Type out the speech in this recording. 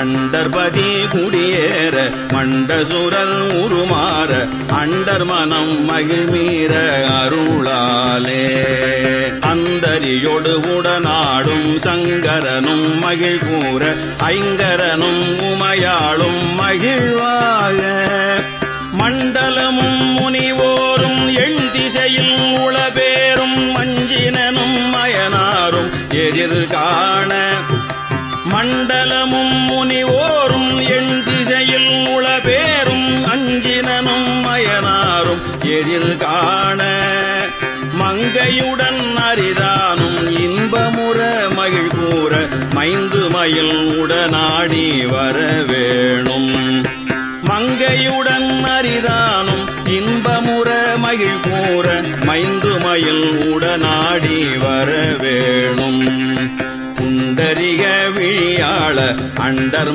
அண்டர்பதி குடியேற மண்டசுரல் உருமாற அண்டர் மனம் மகிழ்மீற அருளாலே அந்தரியோடு உடனாடும் சங்கரனும் மகிழ் கூற ஐங்கரனும் உமையாளும் மகிழ்வாக மண்டலமும் முனிவோரும் எண் திசையில் உளபேரும் மஞ்சினனும் மயனாரும் எதிர்காண மண்டலமும் முனிவோரும் எண் திசையில் உளபேரும் அஞ்சினனும் மயனாரும் எதிர்காண மங்கையுடன் அரிதானும் இன்பமுற மகிழ் கூற மைந்து மயில் உடனாடி வரவேணும் மங்கையுடன் அரிதானும் இன்பமுற மகிழ் கூற மைந்து மயில் உடனாடி வரவேணும் புண்டரிக விழியாள அண்டர்